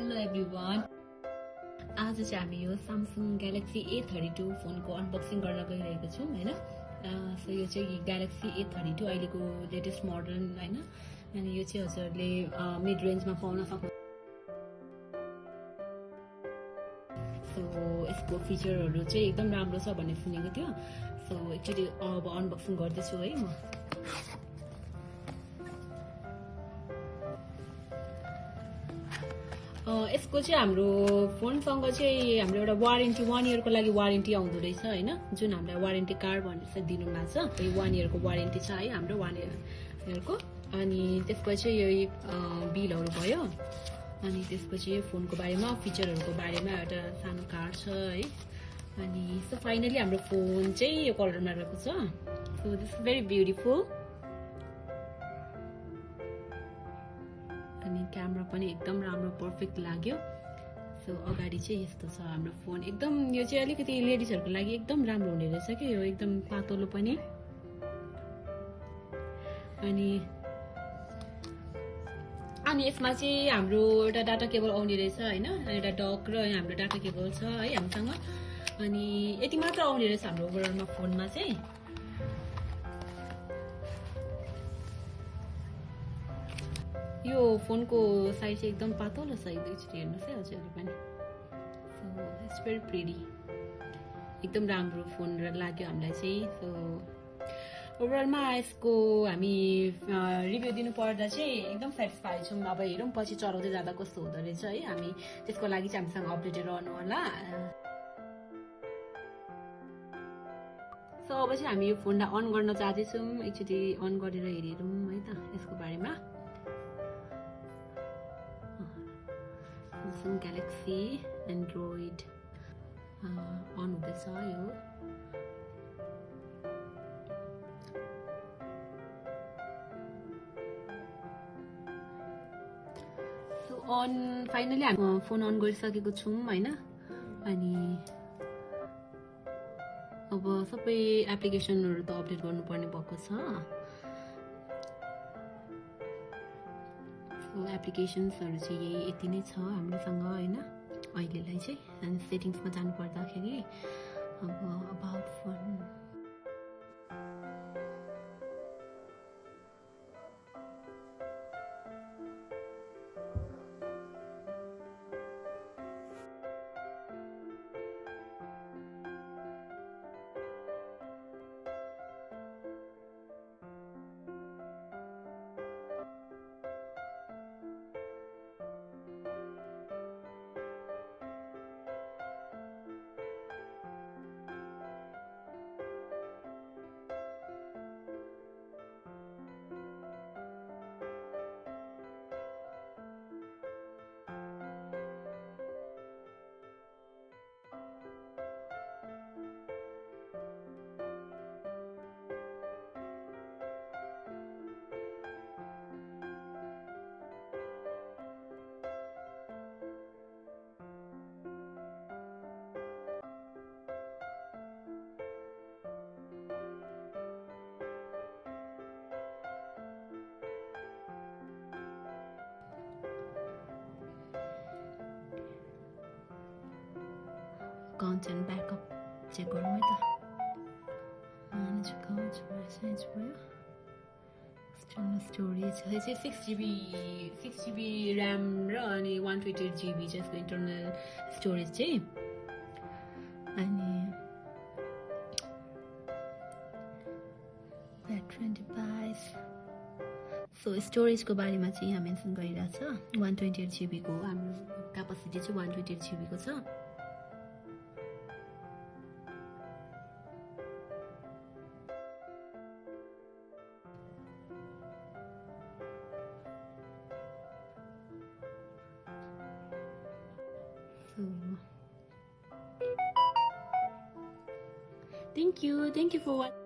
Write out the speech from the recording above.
Hello everyone. आज चाहिँ हामी यो Samsung Galaxy A32 फोनको अनबक्सिङ गर्न गइरहेको छौं हैन। सो यो चाहिँ Galaxy A32 अहिलेको लेटेस्ट मोडल हैन। अनि यो चाहिँ हजुरले मिड रेन्जमा पाउन सक्नुहुन्छ। सो यसको फिचरहरु चाहिँ एकदम राम्रो छ भन्ने सुनेको थियो। सो एकचोटी अब अनबक्सिङ गर्दैछु है म। यसको चाहिँ हाम्रो फोनसँग चाहिँ हाम्रो एउटा वारेन्टी 1 इयर को लागि वारेन्टी आउँदो रहेछ हैन, जुन हामीलाई वारेन्टी कार्ड भनेर दिनु भएको छ। यो 1 इयर को वारेन्टी छ है हाम्रो 1 इयर को। अनि त्यसपछि यो बिलहरु भयो। अनि त्यसपछि यो फोनको बारेमा फिचरहरुको बारेमा एउटा सानो कार्ड छ है। अनि सो फाइनली हाम्रो फोन चाहिँ यो कलरमा रहेको छ। So this is very beautiful. अनि क्यामेरा पनि एकदम राम्रो परफेक्ट लाग्यो। सो अगाडि चाहिँ यस्तो छ हाम्रो फोन। एकदम यो चाहिँ अलिकति लेडिजहरुको लागि एकदम राम्रो हुने रहेछ के, यो एकदम पातलो पनि। अनि यसमा चाहिँ हाम्रो एउटा डाटा केबल आउने रहेछ हैन, एउटा डक र हाम्रो डाटा केबल छ है हामीसँग। अनि यति मात्र आउने रहेछ हाम्रो ओभरअलमा फोनमा चाहिँ। यो फोनको साइज चाहिँ एकदम पातलो छ, एकचोटि हेर्नुस् है हजुरहरु पनि। सो इट्स भेरी प्रिटी, एकदम राम्रो फोन लाग्यो हामीलाई चाहिँ। सो ओभरअलमा यसको हामी रिभ्यू दिनु पर्दा चाहिँ एकदम सेटिस्फाइड छौं। अब हेरौं पछि चलाउँदै जाँदा कस्तो हुँदो रहेछ है। हामी त्यसको लागि चाहिँ हामीसँग अपडेटेड रहनु होला। सो अब चाहिँ हामी यो फोनलाई अन गर्न चाहदैछौं। एकचोटि अन गरेर हेरौँ है त यसको बारेमा। Samsung Galaxy Android on हुँदैछ यो। सो अन फाइनली हामी फोन अन गरिसकेको छौं हैन। अनि अब सबै एप्लिकेसनहरु त अपडेट गर्नुपर्ने भएको छ। एप्लिकेसन्सहरु चाहिँ यति नै छ हामीसँग हैन अहिलेलाई चाहिँ। अनि सेटिङ्समा जानु पर्दाखेरि अब about phone content backup check गरौँ है त। manage accounts message भयो। external storage है चाहिँ 6GB RAM र अनि 128GB चाहिँ यसको इन्टरनल स्टोरेज चाहिँ। अनि ब्याट्री डिभाइस। सो स्टोरेजको बारेमा चाहिँ यहाँ मेन्सन गरिरहेको छ 128GB को हाम्रो क्यापासिटी चाहिँ 128GB को छ। Thank you for watching.